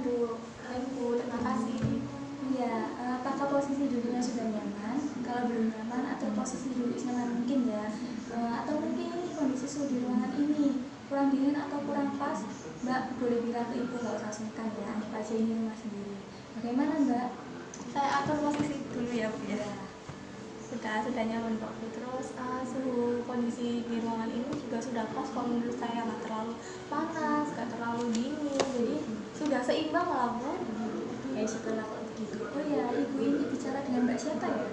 Bu. Baik Bu, terima kasih. Iya, apakah posisi duduknya sudah nyaman? Kalau belum nyaman atau posisi duduk nyaman mungkin ya, atau mungkin ini kondisi suhu di ruangan ini kurang dingin atau kurang pas, Mbak boleh bilang ke Ibu, nggak usah sungkan ya, anggap aja ini rumah sendiri. Bagaimana Mbak? Saya atur posisi dulu ya Bu ya. Sudah nyaman kok Bu. Terus suhu kondisi di ruangan ini juga sudah pas kok menurut saya, nggak terlalu panas, nggak terlalu dingin, jadi sudah seimbang lah Bu. Ya syukurlah kalau begitu. Oh ya, Ibu ini bicara dengan Mbak siapa ya?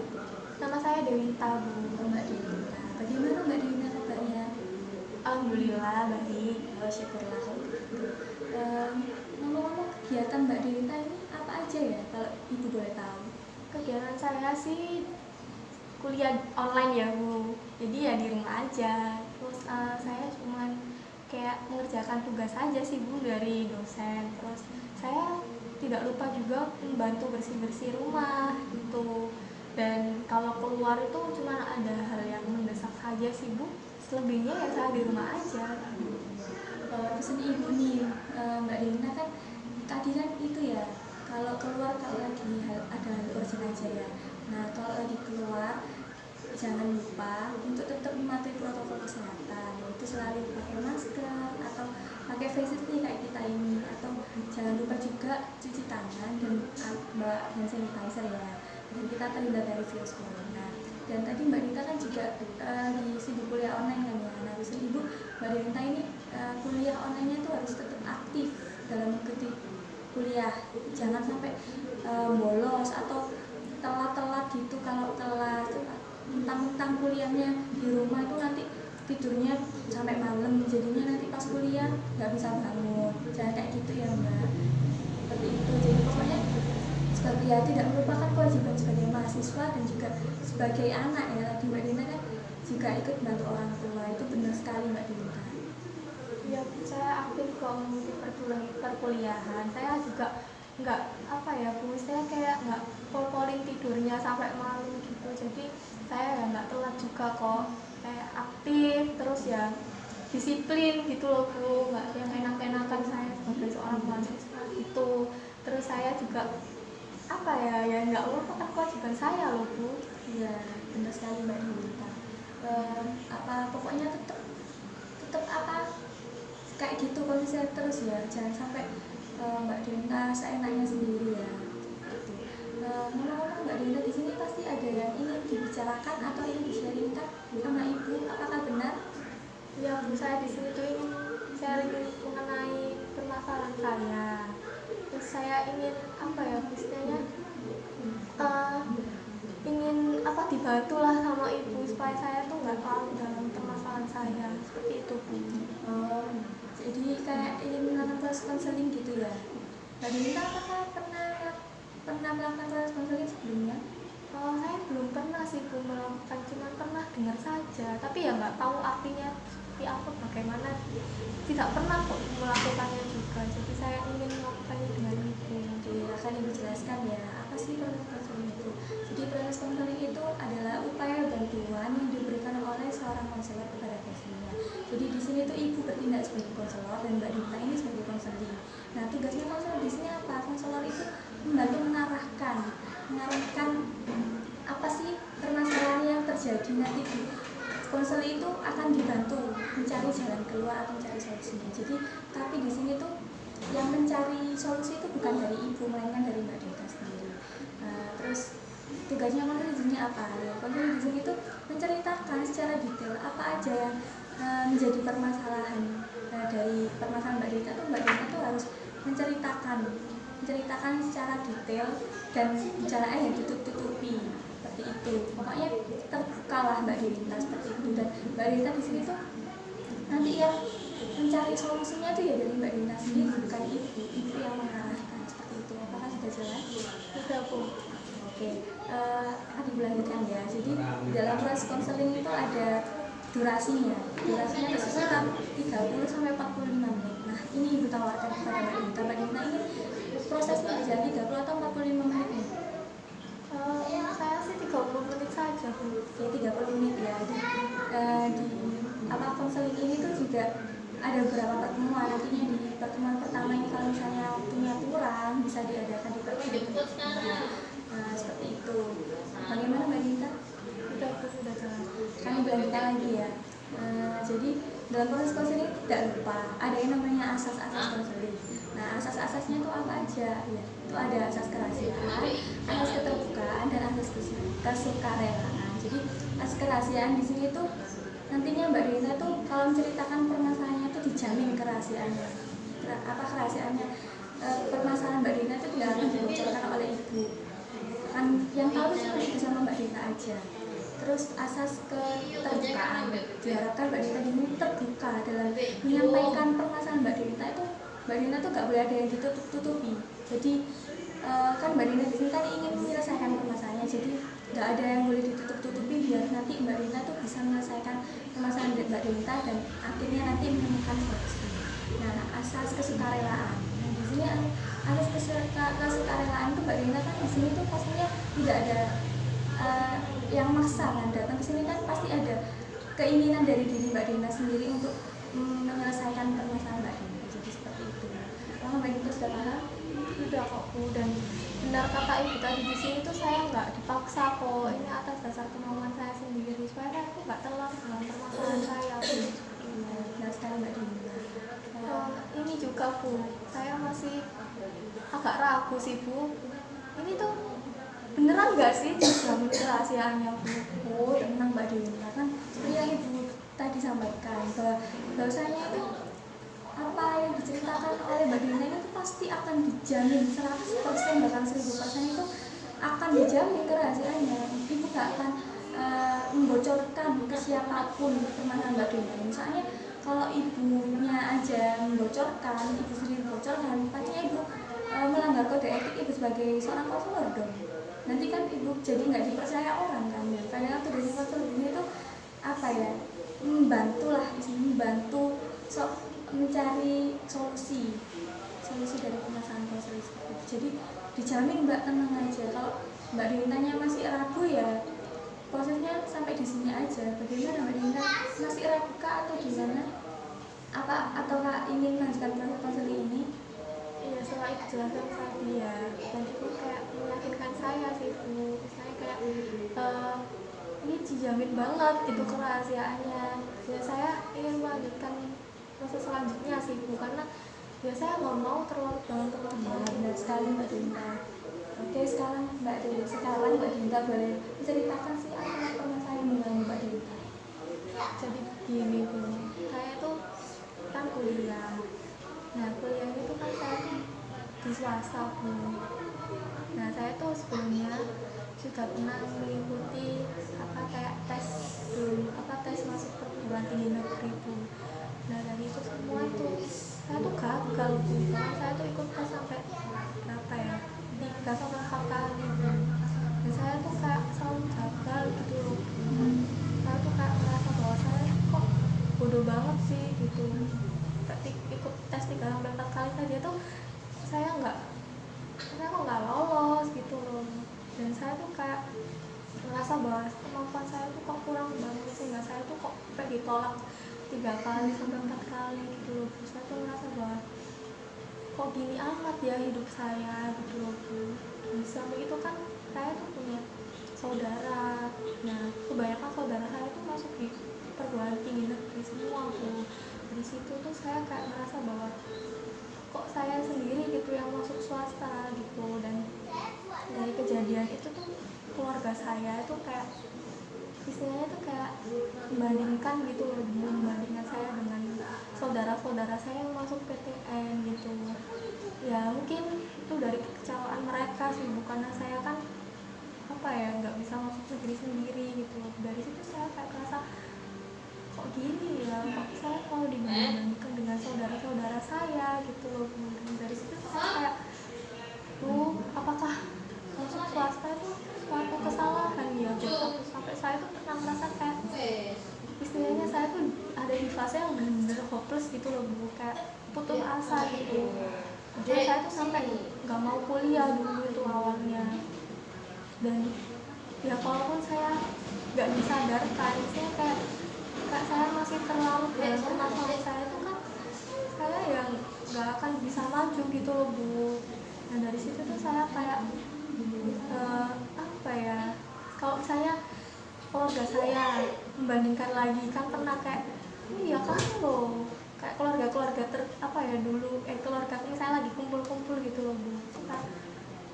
Nama saya Dewinta Bu. Oh, Mbak Dewinta. Bagaimana Mbak Dewinta kabarnya? Alhamdulillah baik. Oh syukurlah kalau begitu. Ngomong-ngomong kegiatan Mbak Dewinta ini apa aja ya kalau Ibu boleh tahu? Kegiatan saya sih kuliah online ya Bu, jadi ya di rumah aja. Terus saya cuman kayak mengerjakan tugas aja sih Bu dari dosen. Terus saya tidak lupa juga membantu bersih-bersih rumah gitu. Dan kalau keluar itu cuma ada hal yang mendesak saja sih Bu, selebihnya ya saya di rumah aja. Pesan Ibu nih, Mbak Dewinta kan tadi kan itu ya, kalau keluar kalau lagi ada hal urgent aja ya. Nah kalau lagi keluar jangan lupa untuk tetap mematuhi protokol kesehatan, yaitu selalu pakai masker atau pakai face shield kayak kita ini, atau jangan lupa juga cuci tangan dan bawa hand sanitizer ya, dan kita terhindar dari virus corona. Dan tadi Mbak Dita kan juga di sibuk kuliah online kan ya. Nah bisa Ibu, Mbak Dita ini kuliah online-nya itu harus tetap aktif dalam mengikuti kuliah, jangan sampai bolos atau telat-telat gitu. Kalau telat mentang-mentang kuliahnya di rumah itu nanti tidurnya sampai malam, jadinya nanti pas kuliah nggak bisa bangun. Jangan kayak gitu ya Mbak, seperti itu. Jadi pokoknya sebagai ya tidak melupakan kewajiban sebagai mahasiswa dan juga sebagai anak ya. Tadi Mbak Dina kan juga ikut bantu orang tua, itu benar sekali Mbak Dina. Ya saya aktif kok mengikuti perkuliahan. Saya juga nggak apa ya Bu, saya kayak nggak pol-polin tidurnya sampai malam gitu. Jadi saya ya nggak telat juga kok, kayak aktif terus ya disiplin gitu loh Bu, nggak yang enak-enakan saya sebagai seorang mahasiswa gitu. Terus saya juga apa ya nggak melupakan kewajiban saya loh Bu. Iya benar sekali Mbak Dina. Pokoknya tetap apa kayak gitu konsisten terus ya, jangan sampai Mbak Dina seenaknya sendiri ya. Ngomong-ngomong Mbak Dina, di sini pasti ada yang ingin dibicarakan atau ingin di-sharingkan sama Ibu, apakah benar? Ya Bu, saya di sini tuh ingin sharing mengenai permasalahan saya. Terus saya ingin apa ya istilahnya ingin apa dibantu lah sama Ibu supaya saya tuh nggak tahu dalam permasalahan saya, seperti itu Bu. Jadi kayak ingin melakukan proses konseling gitu ya. Mbak Dina apakah pernah melakukan proses konseling sebelumnya? Saya belum pernah sih Bu melakukan, cuma pernah dengar saja, tapi ya nggak tahu artinya seperti apa, bagaimana, tidak pernah kok melakukannya juga. Jadi saya ingin melakukannya dengan Ibu. Jadi akan Ibu jelaskan ya, apa sih proses konseling itu? Jadi proses konseling itu adalah upaya bantuan yang diberikan oleh seorang konselor kepada pasiennya. Jadi di sini tuh Ibu bertindak sebagai konselor dan Mbak Dina ini sebagai konseling. Nah tugasnya konselor di sini apa? Konselor itu membantu mengarahkan apa sih permasalahan yang terjadi. Nanti di konseling itu akan dibantu mencari jalan keluar atau mencari solusinya. Jadi tapi di sini tuh yang mencari solusi itu bukan dari Ibu, melainkan dari Mbak Dita sendiri. Terus tugasnya konseling di sini apa? Konseling di sini tuh menceritakan secara detail apa aja yang menjadi permasalahan. Dari permasalahan Mbak Dita tuh harus menceritakan secara detail dan bicaranya yang ditutup-tutupi seperti itu. Pokoknya terbukalah Mbak Dita seperti itu, dan Mbak Dita di sini tuh nanti yang mencari solusinya tuh ya dari Mbak Dita sendiri, bukan Ibu yang mengarahkan seperti itu. Apakah sudah jelas? Sudah Bu. Oke, tadi dilanjutkan ya. Jadi dalam proses konseling itu ada durasinya itu sekitar 30 sampai 45 menit. Nah ini Ibu tawarkan kepada Mbak Dita. Mbak Dita ini prosesnya berjalan 30 atau 45 menit nih? Saya sih 30 menit saja Bu. Ya 30 menit ya. Di konseling ini tuh juga ada beberapa pertemuan, nantinya di pertemuan pertama ini kalau misalnya waktunya kurang bisa diadakan di pertemuan berikutnya. Nah seperti itu. Bagaimana Mbak Dinta? Sudah jelas. Kami berlanjutkan lagi ya. Jadi dalam proses konseling tidak lupa ada yang namanya asas-asas konseling. Nah asas-asasnya itu apa aja? Ya, itu ada asas kerahasiaan, asas keterbukaan, dan asas kesukarelaan. Jadi asas kerahasiaan di sini tuh nantinya Mbak Dinta tuh kalau menceritakan permasalahannya itu dijamin kerahasiaannya. Apa kerahasiaannya? Permasalahan Mbak Dinta itu tidak akan dibocorkan oleh ibu. Kan yang tahu cuma ibu sama Mbak Dinta aja. Terus asas keterbukaan, diharapkan Mbak Dinta ini terbuka dalam menyampaikan permasalahan Mbak Dinta itu. Mbak Dinta tuh gak boleh ada yang ditutup-tutupi. Jadi kan Mbak Dinta di sini kan ingin menyelesaikan permasalahannya, jadi nggak ada yang boleh ditutup-tutupi biar nanti Mbak Dinta tuh bisa menyelesaikan permasalahan Mbak Dinta dan akhirnya nanti menemukan solusi. Nah asas kesukarelaan. Nah di sini asas kesukarelaan tuh Mbak Dinta kan di sini tuh pastinya tidak ada yang maksa kan, datang ke sini kan pasti ada keinginan dari diri Mbak Dinta sendiri untuk menyelesaikan permasalahan Mbak Dinta. Jadi seperti itu. Kalau Mbak Dinta sudah paham? Sudah kok Bu, dan benar kata ibu tadi, di sini tuh saya nggak dipaksa kok, ini atas dasar kemauan saya sendiri supaya aku nggak telat dalam permasalahan saya Bu. Nah sekarang Mbak Dinta. Ini juga Bu, saya masih agak ragu sih Bu. Ini tuh beneran nggak sih dijamin kerahasiaannya Bu? Oh tenang Mbak Dinta, kan seperti yang ibu tadi sampaikan bahwasanya itu apa yang diceritakan oleh Mbak Dinta itu pasti akan dijamin 100%, bahkan 1000% itu akan dijamin kerahasiaannya. Ibu nggak akan membocorkan ke siapapun permasalahan Mbak Dinta. Misalnya kalau ibunya aja membocorkan, ibu sendiri membocorkan, pastinya ibu melanggar kode etik ibu sebagai seorang konselor dong. Nanti kan ibu jadi nggak dipercaya orang kan ya. Padahal tugas konselor ini itu apa ya, membantu lah, membantu mencari solusi dari permasalahan konseling seperti itu. Jadi dijamin Mbak, tenang aja. Kalau Mbak Dintanya masih ragu ya prosesnya sampai di sini aja. Bagaimana Mbak Dinta, masih ragu kah atau gimana? Ataukah ingin melanjutkan proses konseling ini? Iya, setelah itu jelaskan tadi ya, dan itu kayak meyakinkan saya sih Bu. Saya kayak ini dijamin banget gitu kerahasiaannya. Ya saya ingin melanjutkan proses selanjutnya sih Bu, karena ya saya nggak mau terlalu dalam permasalahan. Benar sekali Mbak Dinta. Oke, sekarang Mbak Dinta boleh menceritakan sih apa permasalahan yang mengganggu Mbak Dinta. Jadi gini Bu, saya tuh kan kuliah. Nah kuliah itu kan saya di swasta Bu. Nah saya tuh sebelumnya sudah pernah mengikuti kayak tes dulu, tes masuk perguruan tinggi negeri Bu. Nah dari itu semua itu saya tuh gagal Bu, karena saya tuh ikut tes sampai berapa ya, 3-4 kali Bu. Dan saya tuh kayak selalu gagal gitu loh. Saya tuh kayak merasa bahwa saya kok bodoh banget sih gitu. Ikut tes 3-4 kali saja tuh saya kok nggak lolos gitu loh. Dan saya tuh kayak merasa bahwa kemampuan saya tuh kok kurang banget, sehingga saya tuh kok sampai ditolak 3-4 kali gitu loh. Saya tuh merasa bahwa kok gini amat ya hidup saya gitu loh Bu. Di samping itu kan saya tuh punya saudara. Nah kebanyakan saudara saya tuh masuk di perguruan tinggi negeri semua Bu. Di situ tuh saya kayak merasa bahwa kok saya sendiri gitu yang masuk swasta gitu. Dan dari kejadian itu tuh keluarga saya itu kayak istilahnya tuh kayak membandingkan gitu loh, membandingkan saya dengan saudara-saudara saya yang masuk PTN gitu. Ya mungkin itu dari kekecewaan mereka sih, bukannya saya kan nggak bisa masuk negeri sendiri gitu. Dari situ saya kayak merasa kok gini ya, kok saya kalau dibandingkan dengan saudara-saudara saya gitu loh. Dari situ saya kayak apakah masuk swasta itu suatu kesalahan ya gitu. Sampai saya tuh pernah merasa kayak istilahnya saya tuh ada di fase yang bener-bener hopeless gitu loh Bu, kayak putus asa gitu. Jadi saya tuh sampai nggak mau kuliah dulu itu awalnya. Dan ya walaupun saya nggak disadarkan, saya kayak saya masih terlalu dalam permasalahan saya itu kan akan bisa maju gitu loh Bu. Nah dari situ tuh saya kayak apa ya, kalau saya keluarga saya membandingkan lagi kan pernah kayak iya kan loh, kayak keluarga apa ya dulu keluarga saya lagi kumpul-kumpul gitu loh Bu. Kayak,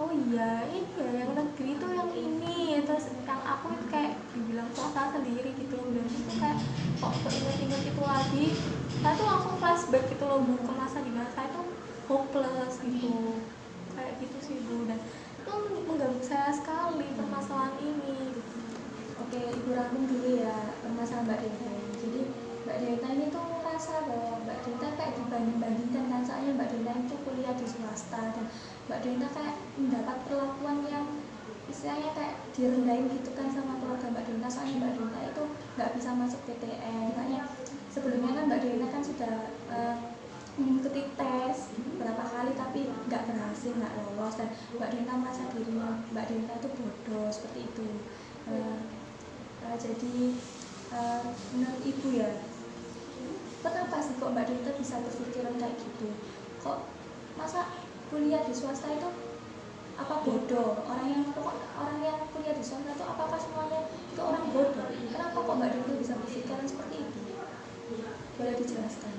oh iya yang negeri itu yang ini, terus yang aku itu kayak dibilang swasta sendiri gitu loh. Dan itu kayak kok inget-inget itu lagi, saya tuh langsung flashback gitu loh Bu, ke masa dimana saya tuh hopeless gitu, kayak gitu sih Bu. Dan itu mengganggu saya sekali permasalahan ini gitu. Oke, Ibu rangkum dulu ya permasalahan Mbak Denta ini. Jadi Mbak Denta ini tuh merasa bahwa Mbak Denta kayak dibanding-bandingkan kan, soalnya Mbak Denta itu kuliah di swasta dan Mbak Denta kayak mendapat perlakuan yang istilahnya kayak direndahin gitu kan sama keluarga Mbak Denta, soalnya Mbak Denta itu nggak bisa masuk PTN. Makanya sebelumnya kan Mbak Denta kan sudah mengikuti tes beberapa kali tapi nggak berhasil, nggak lolos, dan Mbak Denta merasa dirinya Mbak Denta itu bodoh seperti itu. Jadi menurut Ibu ya, kenapa sih kok Mbak Denta bisa berpikiran kayak gitu? Kok masa kuliah di swasta itu apa bodoh? Orang yang kuliah di swasta itu apakah semuanya itu orang bodoh? Kenapa kok Mbak Denta bisa berpikiran seperti itu? Boleh dijelaskan?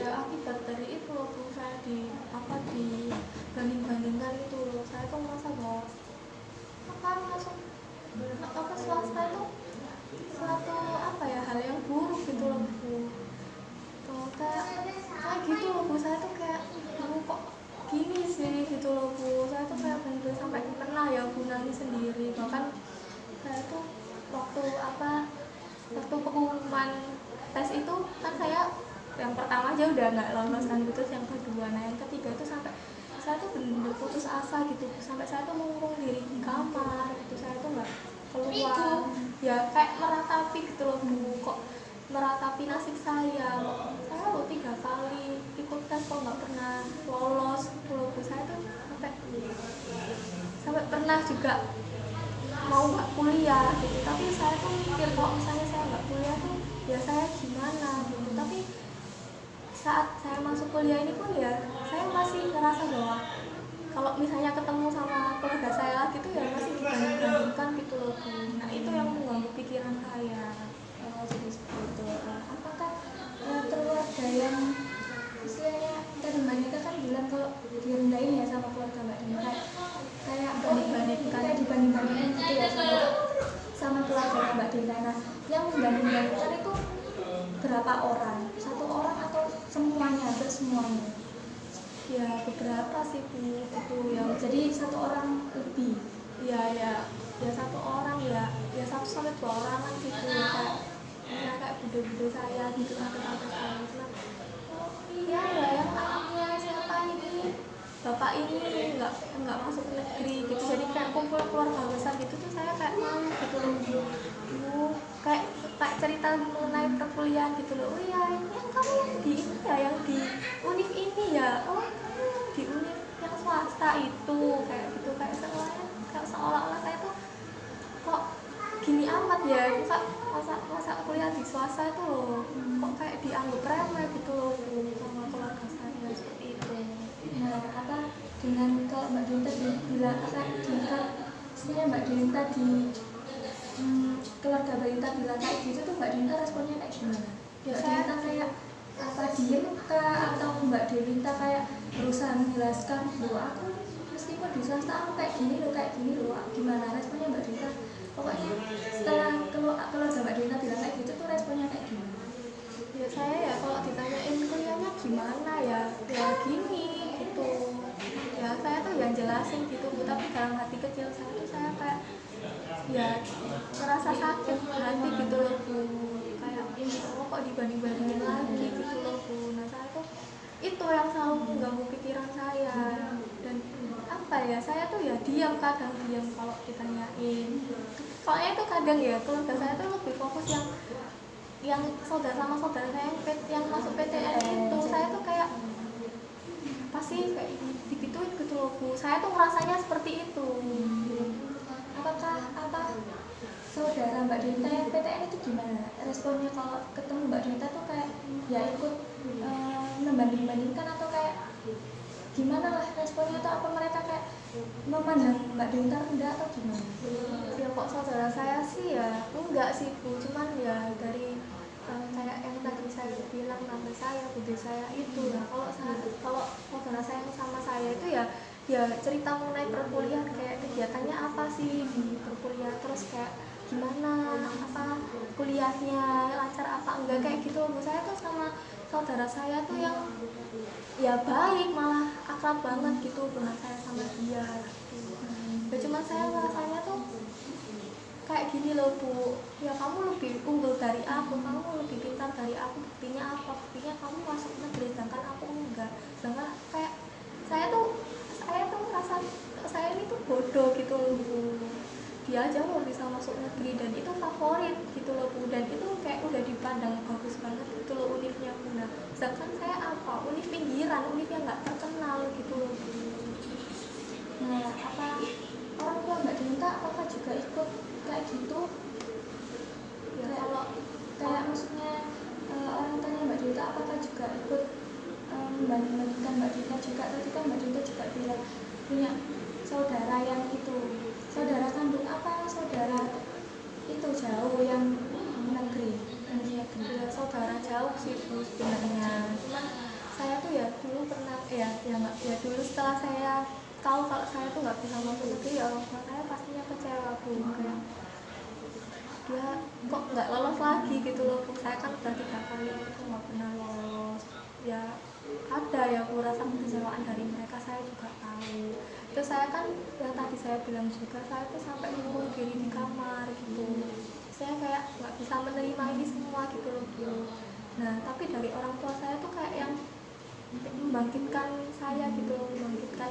Ya akibat dari itu loh Bu, saya dibanding-bandingkan itu loh. Saya tuh merasa bahwa masuk swasta itu suatu hal yang buruk gitu loh Bu. Tuh kayak gitu loh Bu, saya tuh kayak kok gini sih gitu loh Bu. Saya tuh kayak bener sampai pernah ya Bu nangis sendiri. Bahkan saya tuh waktu pengumuman tes itu kan saya yang pertama aja udah nggak lolos kan, terus yang kedua, nah yang ketiga itu sampai saya tuh bener-bener putus asa gitu, sampai saya tuh mengurung diri di kamar gitu, saya tuh nggak keluar ya, kayak meratapi gitu loh Bu, kok meratapi nasib saya loh 3 kali ikut tes kok nggak pernah lolos gitu loh Bu. Saya tuh sampai pernah juga mau nggak kuliah gitu, tapi saya tuh mikir kalau misalnya saya nggak kuliah tuh ya saya gimana gitu. Tapi saat saya masuk kuliah ini pun ya saya masih ngerasa bahwa kalau misalnya ketemu sama keluarga saya lagi tuh ya masih dibanding-bandingkan gitu loh Bu. Nah itu yang mengganggu pikiran saya. Jadi seperti itu. Apakah keluarga yang istilahnya tadi Mbak Denta kan bilang kalau direndahin ya sama keluarga Mbak Denta, kayak dibanding-bandingkan gitu ya sama keluarga Mbak Denta. Nah, yang membanding-bandingkan itu berapa orang? Satu orang atau semuanya, hampir semuanya? Ya beberapa sih Bu, itu yang Jadi satu orang lebih. ya satu orang ya 1 sampai 2 orangan gitu ya, kayak bude-bude saya gitu, tante-tante saya bilang, oh iya ya yang anaknya siapa ini, bapak ini nggak masuk negeri gitu. Jadi kayak kumpul keluarga besar gitu tuh saya kayak malu gitu loh Bu, kayak cerita mengenai perkuliahan gitu loh. Oh iya yang kamu yang di ini ya, yang di univ ini ya, oh kamu di univ yang swasta itu, kayak gitu, kayak seolah-olah saya tuh kok gini amat ya, masa kuliah di swasta itu loh kok kayak dianggap remeh gitu loh Bu, sama keluarga saya seperti itu. Nah, dengan kalau Mbak Denta bilang istilahnya Mbak Denta di keluarga Mbak Denta bilang kayak gitu tuh, Mbak Denta responnya kayak gimana? Ya, Mbak Denta kayak diem kah, atau Mbak Denta kayak berusaha menjelaskan bahwa aku meskipun di swasta aku kayak gini loh, gimana responnya Mbak Denta? Pokoknya setelah keluarga Mbak Denta bilang kayak gitu tuh responnya kayak gimana? Ya saya ya kalau ditanyain kuliahnya gimana ya gini gitu ya, saya tuh yang jelasin gitu Bu, tapi dalam hati kecil saya tuh saya kayak ya merasa sakit hati gitu loh Bu, kayak ini kok dibanding-bandingin lagi gitu loh Bu. Nah saya tuh itu yang selalu mengganggu pikiran saya, dan saya tuh ya diam kalau ditanyain. Soalnya itu kadang ya keluarga saya tuh lebih fokus yang saudara sama saudara saya yang masuk PTN itu, saya tuh kayak pasti kayak digituin gitu loh Bu. Saya tuh merasanya seperti itu. Apakah saudara Mbak Denta yang PTN itu gimana responnya kalau ketemu Mbak Denta tuh kayak ya ikut membanding-bandingkan atau kayak gimana lah responnya, atau apa mereka kayak memandang Mbak Dinta rendah atau gimana? Ya kok saudara saya sih ya enggak sih Bu, cuman ya dari kayak yang tadi saya bilang nama saya, bude saya itu ya, kalau saudara saya yang sama saya itu ya cerita mengenai perkuliahan, kayak kegiatannya apa sih di perkuliahan, terus kayak gimana apa kuliahnya, lancar apa enggak, kayak gitu. Saya tuh sama saudara saya tuh yang ya baik, malah akrab banget gitu dengan saya sama dia gitu. Ya cuman saya rasanya tuh kayak gini loh Bu, ya kamu lebih unggul dari aku, kamu lebih pintar dari aku, buktinya apa? Buktinya kamu masuk negeri sedangkan aku enggak. Sedangkan kayak saya tuh merasa saya ini tuh bodoh gitu loh Bu, dia aja mau bisa masuk negeri dan itu favorit gitu loh Bu, dan itu kayak udah dipandang bagus banget gitu loh univnya Bu. Nah sedangkan saya apa, univ pinggiran, univ yang nggak terkenal gitu loh Bu. Nah, apa orang tua Mbak Dinta apakah juga ikut kayak gitu? Ya Kayak, kalau kayak maksudnya orang tuanya Mbak Dinta apakah juga ikut membanding-bandingkan Mbak Dinta juga? Tadi kan Mbak Dinta juga bilang punya saudara yang itu, saudara kandung apa saudara itu jauh yang negeri, ya saudara jauh sih Bu sebenarnya, cuman saya tuh ya dulu pernah ya dulu setelah saya tahu kalau saya tuh nggak bisa masuk negeri, ya orang tua saya pastinya kecewa Bu, kayak dia kok nggak lolos lagi gitu loh Bu. Saya kan udah 3 kali itu nggak pernah lolos, ya ada ya Bu rasa kekecewaan dari mereka, saya juga tahu. Terus saya kan yang tadi saya bilang juga, saya tuh sampai mengurung diri di kamar gitu, saya kayak nggak bisa menerima ini semua gitu loh Bu. Nah tapi dari orang tua saya tuh kayak yang membangkitkan saya gitu loh, membangkitkan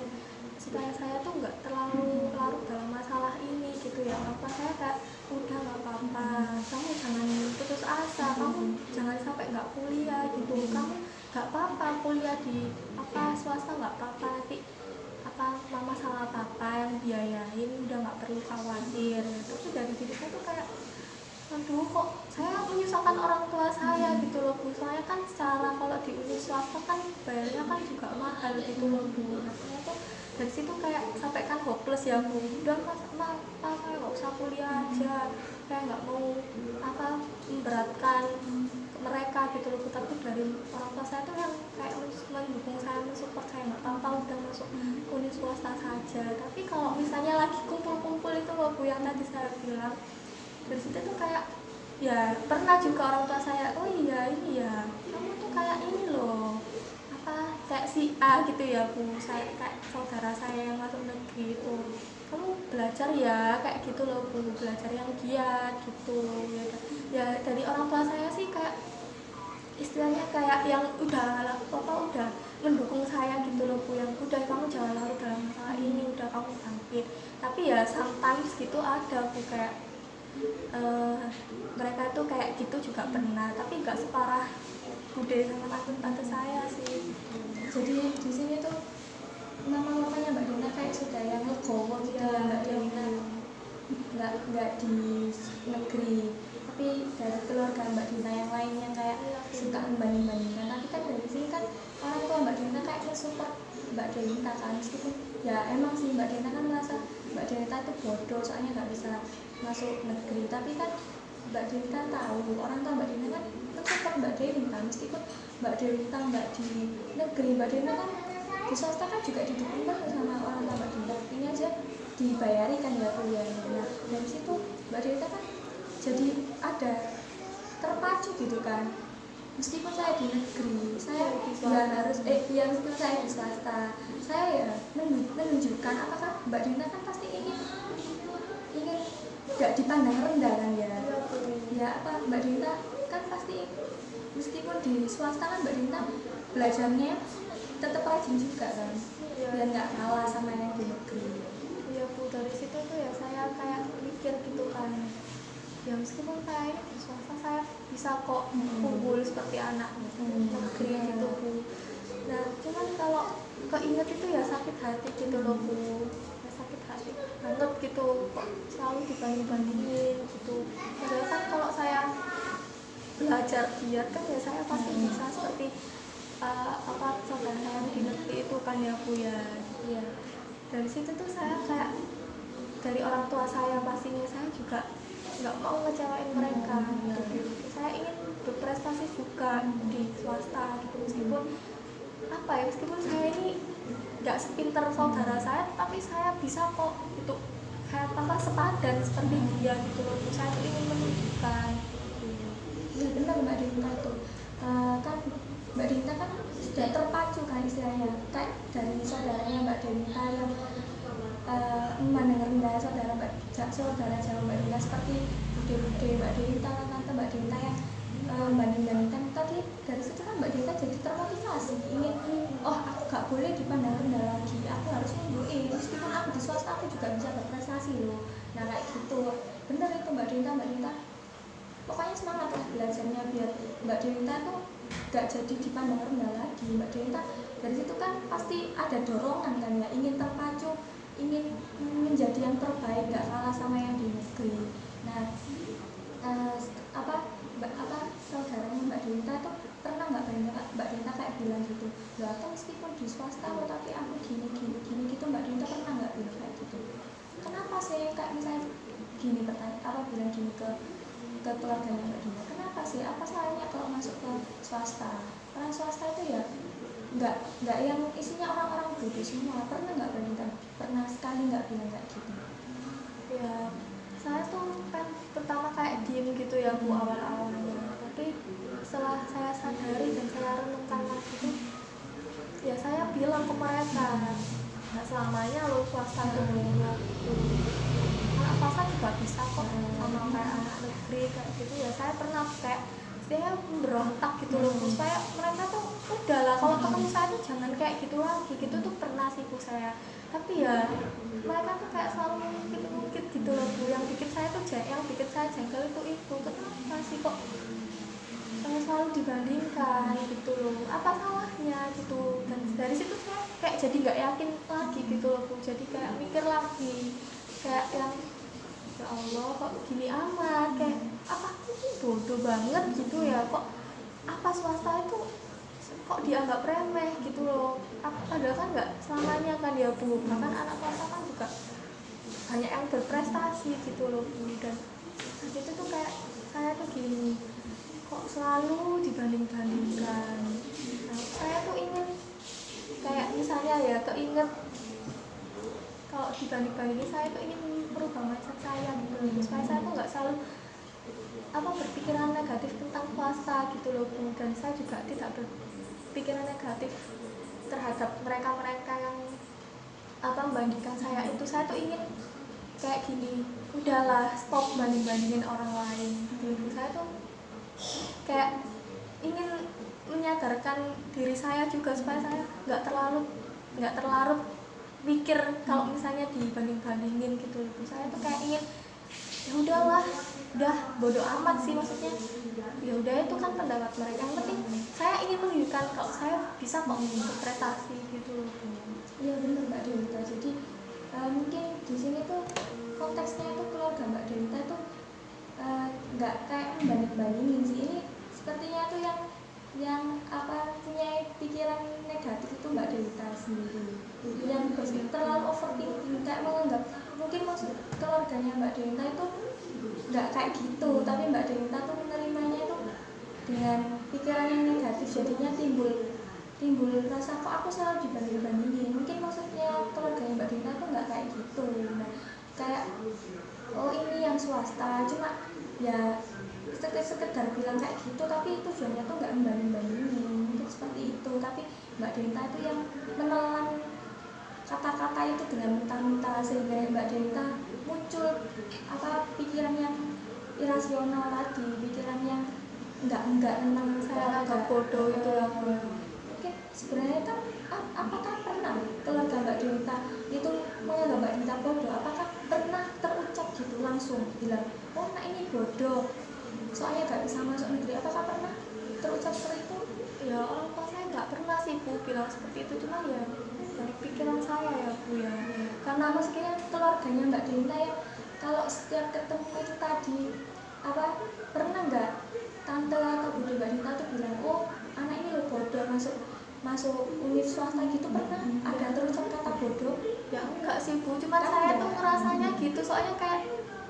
supaya saya tuh nggak terlalu larut dalam masalah ini gitu ya. Apa saya kayak udah nggak apa-apa, kamu jangan putus asa, kamu jangan sampai nggak kuliah gitu, kamu nggak apa-apa kuliah di apa swasta nggak apa-apa, nanti apa mama sama papa yang biayain, udah nggak perlu khawatir. Tapi dari diri saya tuh kayak aduh kok saya menyusahkan orang tua saya gitu loh Bu, soalnya kan secara kalau di uni swasta kan bayarnya kan juga mahal gitu loh Bu. Nah saya tuh dari situ kayak sampai kan hopeless ya Bu, udah apa nggak usah kuliah aja, kayak nggak mau apa memberatkan mereka gitu loh Bu. Tapi dari orang tua saya tuh yang kayak mendukung saya, mensupport saya, nggak apa-apa udah masuk uni swasta saja. Tapi kalau misalnya lagi kumpul-kumpul itu loh Bu yang tadi saya bilang, dari situ tuh kayak ya pernah juga orang tua saya, oh iya ini ya kamu tuh kayak ini loh apa kayak si A gitu ya Bu, saya kayak saudara saya yang masuk negeri itu, kamu belajar ya kayak gitu loh Bu, belajar yang giat gitu ya. Ya dari orang tua saya sih kayak istilahnya kayak yang udah mendukung saya gitu loh Bu, yang udah kamu jangan larut dalam masalah ini, udah kamu bangkit. Tapi ya sometimes gitu ada Bu kayak mereka tuh kayak gitu juga pernah, tapi nggak separah bude sama tante saya sih. Jadi di sini tuh mama-mamanya Mbak Dina kayak sudah yang legowo gitu ya Mbak Dina, nggak di negeri, tapi dari keluarga Mbak Dina yang lain yang kayak suka membanding-bandingkan. Tapi kan dari sini kan orang tua Mbak Dina kayak support Mbak Dina kan, meskipun ya emang sih Mbak Dina kan merasa Mbak Dina itu bodoh soalnya nggak bisa masuk negeri, tapi kan Mbak Dina tahu orang tua Mbak Dina kan support Mbak Dina, meskipun Mbak Dina nggak di negeri, Mbak Dina kan di swasta kan juga didukung kan sama orang tua Mbak Dina, ini aja dibayari kan ya kuliahnya. Nah dari situ Mbak Dina kan jadi ada terpacu gitu kan, meskipun saya di negeri, saya ya harus ya meskipun saya di swasta, saya ya menunjukkan apakah Mbak Dina kan pasti ingin gak dipandang rendah kan ya. Ya apa Mbak Dina kan pasti meskipun di swasta kan Mbak Dina belajarnya tetap rajin juga kan, biar nggak kalah sama yang di negeri. Iya Bu, dari situ tuh ya saya kayak mikir gitu kan, ya meskipun saya ini di swasta saya bisa kok unggul seperti anak negeri gitu Bu. Nah cuman kalau keinget itu ya sakit hati gitu loh Bu, ya sakit hati banget gitu, kok selalu dibanding-bandingin gitu. Padahal kan kalau saya belajar giat kan ya saya pasti bisa seperti apa saudara saya yang di negeri itu kan ya Bu ya. Iya. Dari situ tuh saya kayak dari orang tua saya pastinya saya juga nggak mau ngecewain mereka gitu. Saya ingin berprestasi juga di swasta gitu, meskipun apa ya, meskipun saya ini nggak sepinter saudara saya, tapi saya bisa kok gitu kayak apa sepadan seperti dia gitu loh. Saya tuh ingin menunjukkan gitu. Ya benar Mbak Dinta itu. Kan Mbak Dinta kan sudah terpacu kan istilahnya, kayak dari saudaranya Mbak Dinta yang mendengar rendah saudara jauh Mbak Dinta seperti bude-bude Mbak Dinta, tante Mbak Dinta yang banding-bandingkan tadi. Dari situ kan Mbak Dinta jadi termotivasi, ingin oh aku gak boleh dipandang rendah lagi, aku harus nunjukin meskipun aku di swasta aku juga bisa berprestasi loh. Nah kayak gitu, bener itu Mbak Dinta pokoknya semangat lah belajarnya biar Mbak Dinta tuh gak jadi dipandang rendah lagi. Mbak Dinta dari situ kan pasti ada dorongan kan ya, ingin terpacu, ingin menjadi yang terbaik, gak kalah sama yang di negeri. Nah saudaranya Mbak Dinta tuh pernah nggak Mbak Dinta kayak bilang gitu, nggak atau meskipun di swasta loh tapi aku gini gitu. Mbak Dinta pernah nggak bilang kayak gitu? Kenapa sih kayak misalnya gini bilang gini ke keluarganya Mbak Dinta, kenapa sih, apa salahnya kalau masuk ke swasta? Karena swasta itu ya nggak yang isinya orang-orang bodoh semua. Pernah nggak Mbak Dinta? Pernah sekali nggak bilang kayak gitu? Ya saya tuh kan pertama kayak diem gitu ya Bu awal-awalnya, tapi setelah saya sadari dan saya renungkan lagi tuh ya saya bilang ke mereka nggak selamanya lo swasta itu buruk gitu, anak swasta juga bisa kok sama kayak anak negeri kayak gitu. Ya saya pernah kayak saya berontak gitu loh supaya mereka tuh udahlah kalau ketemu saya tuh jangan kayak gitu lagi gitu tuh pernah sih Bu saya. Tapi ya mereka tuh kayak selalu ngungkit gitu loh Bu, yang bikin saya jengkel itu kenapa sih kok selalu dibandingkan gitu loh, apa salahnya gitu. Dan dari situ saya kayak jadi nggak yakin lagi gitu loh Bu, jadi kayak mikir lagi kayak yang ya Allah kok gini amat, kayak apa aku bodoh banget gitu ya, kok apa swasta itu kok dianggap remeh gitu loh. Padahal kan nggak selamanya kan ya Bu, bahkan anak swasta kan juga banyak yang berprestasi gitu loh Bu. Dan itu tuh kayak saya tuh gini, kok selalu dibanding-bandingkan. Nah, saya tuh ingin kayak misalnya ya keinget kalau dibanding-bandingin, saya tuh ingin merubah mindset saya gitu loh, supaya saya tuh nggak selalu berpikiran negatif tentang swasta gitu loh Bu. Dan saya juga tidak berpikiran negatif terhadap mereka yang membandingkan saya itu. Saya tuh ingin kayak gini, udahlah stop banding-bandingin orang lain gitu. Saya tuh kayak ingin menyadarkan diri saya juga supaya saya nggak terlarut mikir kalau misalnya dibanding-bandingin gitu. Saya tuh kayak ingin ya udahlah, udah bodo amat sih, maksudnya ya udah itu kan pendapat mereka, yang penting saya ingin menunjukkan kalau saya bisa kok berprestasi gitu loh. Iya benar Mbak Dinta. Jadi mungkin di sini tuh konteksnya itu keluarga Mbak Dinta tuh nggak kayak membanding-bandingin sih. Ini sepertinya tuh yang punya pikiran negatif itu Mbak Dinta sendiri, yang terlalu overthinking, kayak menganggap mungkin maksud keluarganya Mbak Dinta itu nggak kayak gitu, tapi Mbak Dinta tuh menerimanya itu dengan pikiran yang negatif, jadinya timbul rasa kok aku selalu dibanding-bandingin. Mungkin maksudnya keluarganya Mbak Dinta tuh nggak kayak gitu. Nah, kayak oh ini yang swasta, cuma ya sekedar bilang kayak gitu, tapi tujuannya tuh nggak membanding-bandingin, mungkin seperti itu. Tapi Mbak Dinta itu yang menelan kata-kata itu dengan mentah-mentah, sehingga Mbak Dinta muncul pikiran yang irasional tadi, pikiran yang enggak tentang saya agak bodoh itu ya. Mungkin sebenarnya kan apakah pernah keluarga Mbak Dinta itu menganggap Mbak Dinta bodoh? Apakah pernah terucap gitu langsung bilang oh nah ini bodoh soalnya gak bisa masuk negeri? Apakah pernah terucap seperti itu? Ya orang tua saya nggak pernah sih Bu bilang seperti itu, cuma ya dari pikiran saya ya Bu ya. Karena maksudnya keluarganya Mbak Dinta yang kalau setiap ketemu itu tadi pernah nggak tante atau bude Mbak Dinta tuh bilang oh anak ini loh bodoh masuk masuk univ swasta gitu pernah ada terucap kata bodoh? Ya enggak sih Bu, cuman Kan saya enggak. tuh ngerasanya gitu, soalnya kayak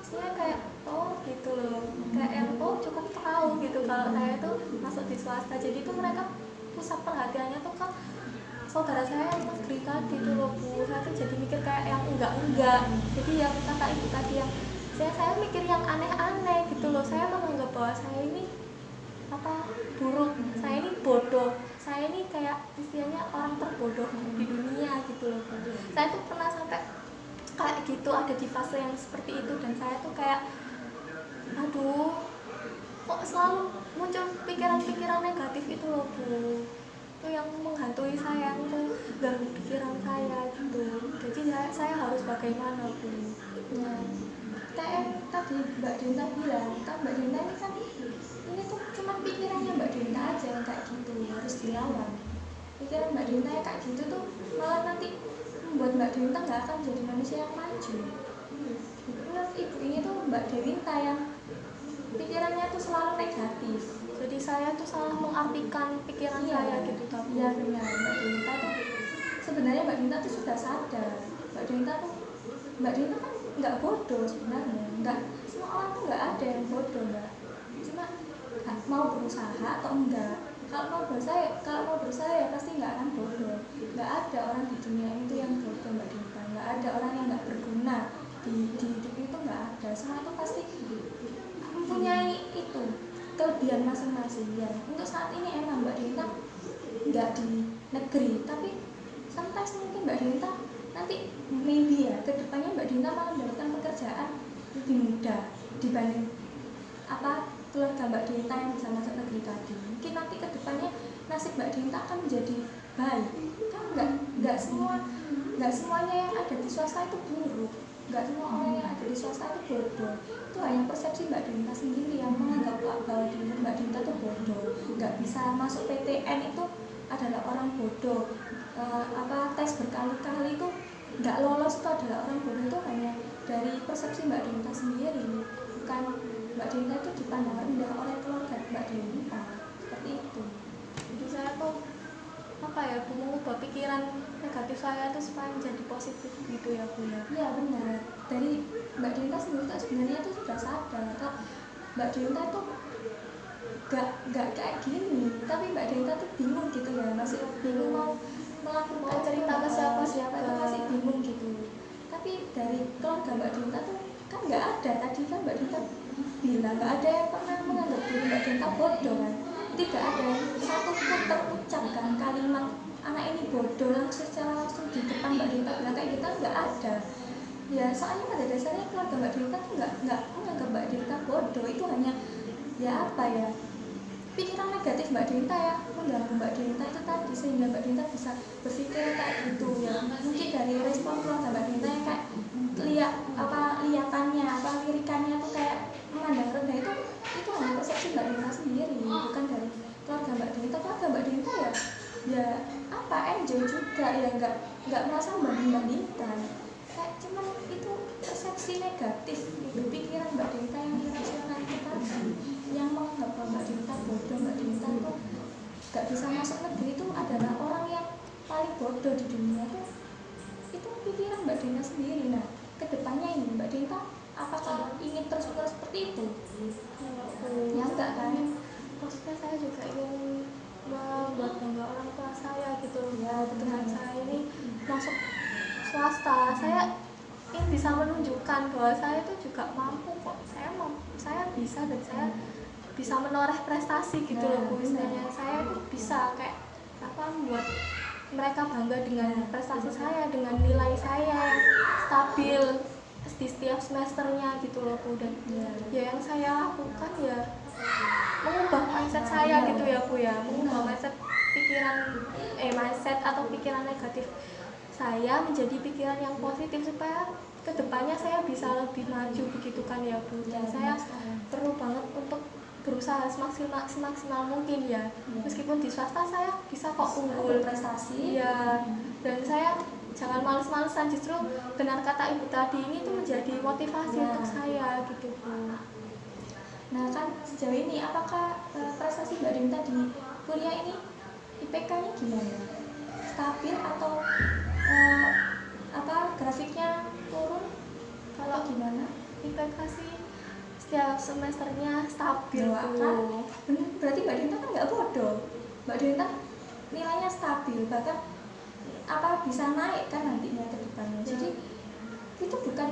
saya kayak oh gitu loh, kayak yang oh cukup tahu gitu kalau saya tuh masuk di swasta, jadi tuh mereka pusat perhatiannya tuh kan saudara saya yang negeri tadi tuh loh Bu. Saya tuh jadi mikir kayak yang enggak, jadi yang kata ibu tadi yang saya mikir yang aneh-aneh gitu loh. Saya menganggap bahwa saya ini apa buruk, saya ini bodoh, saya ini kayak istilahnya orang terbodoh di dunia gitu loh Bu. Saya tuh pernah sampai kayak gitu, ada di fase yang seperti itu, dan saya tuh kayak aduh kok selalu muncul pikiran-pikiran negatif itu loh Bu, itu yang menghantui saya, yang mengganggu pikiran saya gitu. Jadi saya harus bagaimana Bu? Nah, kayak tadi Mbak Dinta bilang kan, Mbak Dinta ini kan ini tuh cuma pikirannya Mbak Dinta aja yang kayak gitu, harus dilawan. Pikiran Mbak Dinta yang kayak gitu tuh malah nanti membuat Mbak Dinta nggak akan jadi manusia yang maju. Menurut ibu ini tuh Mbak Dinta yang pikirannya tuh selalu negatif. Jadi saya tuh salah mengartikan pikiran saya gitu tapi ya benar, Mbak Dinta tuh sebenarnya Mbak Dinta tuh sudah sadar. Mbak Dinta kan nggak bodoh sebenarnya, nggak semua orang tuh nggak ada yang bodoh Mbak, cuma mau berusaha atau enggak. Kalau mau berusaha ya pasti nggak akan bodoh. Nggak ada orang di dunia itu yang bodoh Mbak Dinta, nggak ada orang yang nggak berguna di hidup itu, nggak ada. Semua itu pasti mempunyai itu kelebihan masing-masing ya. Untuk saat ini emang Mbak Dinta nggak di negeri, tapi sometimes mungkin Mbak Dinta nanti maybe ya kedepannya Mbak Dinta malah mendapatkan pekerjaan lebih mudah dibanding keluarga Mbak Dinta yang bisa masuk negeri tadi. Mungkin nanti kedepannya nasib Mbak Dinta akan menjadi baik. Kan nggak semuanya yang ada di swasta itu buruk, nggak semua orang yang ada di swasta itu bodoh. Itu hanya persepsi Mbak Dinta sendiri yang menganggap bahwa Mbak Dinta itu bodoh, nggak bisa masuk PTN itu adalah orang bodoh. Tes berkali-kali itu nggak lolos itu adalah orang bodoh. Itu hanya dari persepsi Mbak Dinta sendiri, bukan Mbak Dinta itu dipandang rendah oleh keluarga Mbak Dinta seperti itu. Jadi saya tuh mengubah pikiran negatif saya itu supaya menjadi positif gitu ya Bu ya. Iya benar, dari Mbak Dinta sendiri tuh sebenarnya tuh sudah sadar kalau Mbak Dinta tuh gak kayak gini, tapi Mbak Dinta tuh bingung gitu ya, masih bingung mau melakukan cerita ke siapa itu masih bingung gitu. Tapi dari keluarga Mbak Dinta tuh kan nggak ada, tadi kan Mbak Dinta bilang nggak ada yang pernah menganggap diri Mbak Dinta bodoh kan, tidak ada satu pun terucapkan kalimat anak ini bodoh secara langsung di depan Mbak Dinta bilang kayak gitu, nggak ada ya. Soalnya pada dasarnya keluarga Mbak Dinta tuh nggak menganggap Mbak Dinta bodoh, itu hanya pikiran negatif Mbak Dinta ya mengganggu Mbak Dinta itu tadi, sehingga Mbak Dinta bisa berpikir kayak gitu ya. Mungkin dari respon keluarga Mbak Dinta yang kayak liatannya lirikannya tuh kayak memandang rendah, itu hanya persepsi Mbak Dinta sendiri, bukan dari keluarga Mbak Dinta. Keluarga Mbak Dinta ya enjoy juga ya, nggak merasa membanding-bandingkan, kayak cuman itu persepsi negatif itu pikiran Mbak Dinta yang irasional itu tadi, yang menganggap Mbak Dinta bodoh, Mbak Dinta tuh gak bisa masuk negeri, itu adalah orang yang paling bodoh di dunia tuh. Itu pikiran Mbak Dinta sendiri. Nah kedepannya ini Mbak Dinta apakah ingin terus-menerus seperti itu? Ya enggak kan, maksudnya saya juga ingin membuat bangga orang tua saya gitu ya. Dengan saya ini masuk swasta, saya ingin bisa menunjukkan bahwa saya itu juga mampu kok, saya bisa, dan saya bisa menoreh prestasi gitu loh Bu. Istilahnya saya itu bisa kayak membuat mereka bangga dengan prestasi saya, dengan nilai saya yang stabil di setiap semesternya gitu loh Bu. Dan ya yang saya lakukan ya mengubah mindset saya gitu ya Bu ya, mengubah mindset atau pikiran negatif saya menjadi pikiran yang positif, supaya kedepannya saya bisa lebih maju begitu kan ya Bu. Dan saya perlu banget untuk berusaha semaksimal mungkin ya. Meskipun di swasta saya bisa kok unggul prestasi ya, dan saya jangan males-malesan, justru benar kata ibu tadi ini tuh menjadi motivasi untuk saya gitu Bu. Nah kan sejauh ini apakah prestasi Mbak Dinta di kuliah ini IPK-nya gimana? Stabil atau grafiknya turun? Kalau gimana? IPK sih setiap semesternya stabil tuh. Berarti Mbak Dinta kan nggak bodoh. Mbak Dinta nilainya stabil, bahkan bisa naik kan nantinya ke depannya. Jadi itu bukan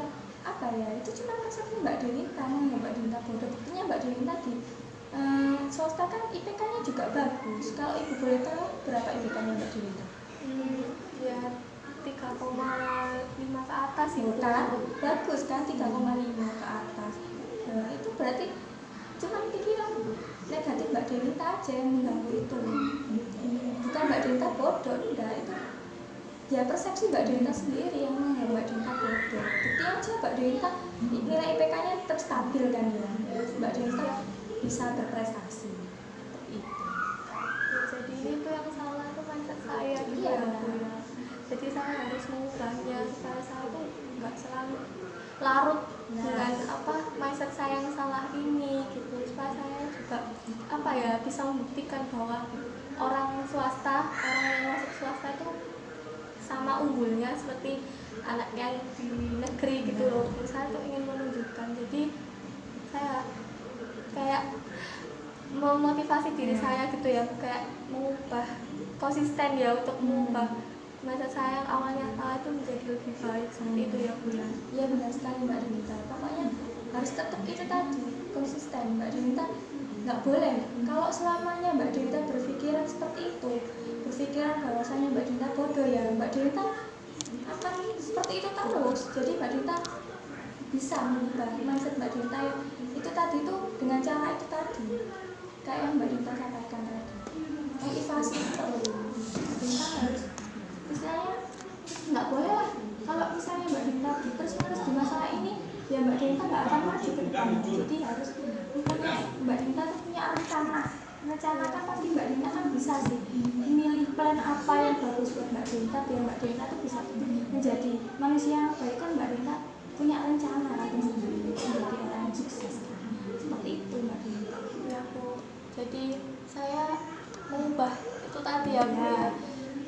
itu cuma persepsi Mbak Dinta, Mbak Dinta bodoh. Buktinya Mbak Dinta di swasta kan IPK-nya juga bagus. Kalau Ibu boleh tahu berapa IPK-nya Mbak Dinta? Ya 3,5 ke atas itu kan bagus kan, 3,5 ke atas. Nah, itu berarti cuma pikiran negatif Mbak Dinta aja yang mengganggu itu, bukan Mbak Dinta bodoh. Enggak, itu ya persepsi Mbak Dinta sendiri yang menganggap Mbak Dinta bodoh. Bukti aja Mbak Dinta nilai IPK-nya tetap stabil kan ya, Mbak Dinta bisa berprestasi itu. Jadi itu yang salah itu mindset saya gitu ya. Jadi saya harus mengubahnya supaya saya tuh nggak selalu larut dengan mindset saya yang salah ini gitu, supaya saya juga bisa membuktikan bahwa orang yang masuk swasta itu sama unggulnya seperti anak yang di negeri gitu loh. Saya tuh ingin menunjukkan, jadi saya kayak memotivasi diri saya gitu ya, kayak mengubah konsisten ya untuk mengubah mindset saya yang awalnya salah itu menjadi lebih baik seperti itu ya Bu ya. Iya benar sekali Mbak Dinta. Pokoknya harus tetap itu tadi, konsisten. Mbak Dinta nggak boleh kalau selamanya Mbak Dinta berpikiran seperti itu, berpikiran bahwasanya Mbak Dinta bodoh, ya Mbak Dinta akan seperti itu terus. Jadi Mbak Dinta bisa mengubah mindset Mbak Dinta itu tadi tuh dengan cara itu tadi, kayak yang Mbak Dinta sampaikan tadi, motivasi terus. Mbak Dinta harus istilahnya nggak boleh lah kalau misalnya Mbak Dinta terus di masalah ini, ya Mbak Dinta nggak akan maju ke depannya. Jadi harus Mbak Dinta tuh punya rencana kan pasti Mbak Dinta kan bisa sih memilih plan apa yang bagus buat Mbak Dinta biar Mbak Dinta tuh bisa menjadi manusia yang baik. Kan Mbak Dinta punya rencana sendiri menjadi orang yang sukses kan? Seperti itu Mbak Dinta. Ya Bu, jadi saya mengubah itu tadi ya Bu ya.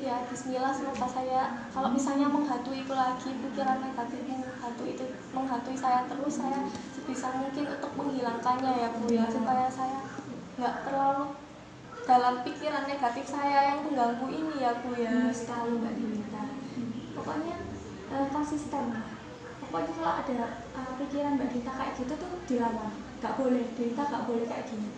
Bismillah, semoga saya kalau misalnya menghantui itu lagi, pikiran negatif menghantui saya terus, saya sebisa mungkin untuk menghilangkannya ya Bu ya, supaya saya nggak terlalu dalam pikiran negatif saya yang mengganggu ini ya Bu ya. Sekali Mbak Dinta, pokoknya konsisten. Pokoknya kalau ada pikiran Mbak Dinta kayak gitu tuh dilawan, nggak boleh. Dinta nggak boleh kayak gini,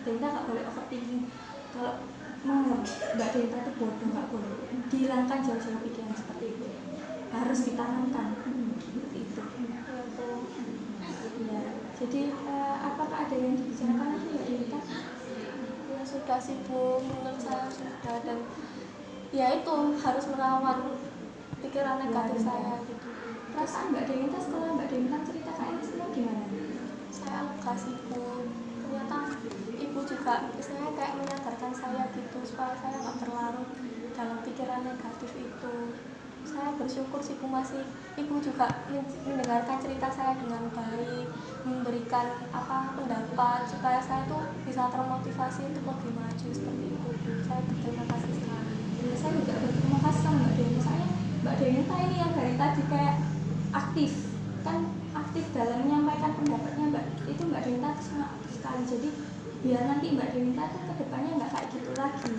Dinta nggak boleh overthinking. Kalau Mbak Dinta itu bodoh, nggak boleh, dihilangkan jauh-jauh pikiran seperti itu, harus ditanamkan seperti itu ya. Jadi apakah ada yang dibicarakan lagi Mbak Dinta? Ya sudah sih Bu, menurut saya sudah, dan ya itu harus melawan pikiran negatif saya gitu. Perasaan Mbak Dinta setelah Mbak Dinta cerita kayak ini semua gimana? Saya lega sih Bu, ternyata Ibu juga istilahnya kayak menyadarkan saya gitu, supaya saya nggak terlarut dalam pikiran negatif itu. Saya bersyukur sih Bu, masih Ibu juga mendengarkan cerita saya dengan baik, memberikan pendapat supaya saya tuh bisa termotivasi untuk lebih maju seperti itu Bu. Saya berterima kasih sekali. Ya, saya juga berterima kasih sama Mbak Dinta. Misalnya Mbak Dinta ini yang dari tadi kayak aktif dalam menyampaikan pendapatnya itu Mbak Dinta sangat aktif sekali. Jadi biar nanti Mbak Dinta tuh kedepannya nggak kayak gitu lagi.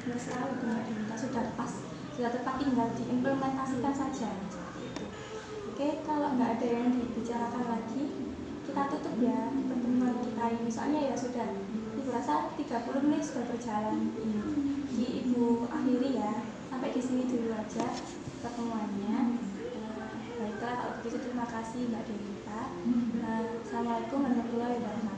Benar sekali Mbak Dinta, sudah tepat tinggal diimplementasikan saja seperti itu. Oke, kalau nggak ada yang dibicarakan lagi, kita tutup ya pertemuan kita ini. Soalnya ya sudah, Ibu rasa 30 menit sudah berjalan ini. Jadi Ibu akhiri ya, sampai di sini dulu aja pertemuannya. Baiklah, kalau begitu terima kasih Mbak Dinta. Assalamualaikum warahmatullahi wabarakatuh.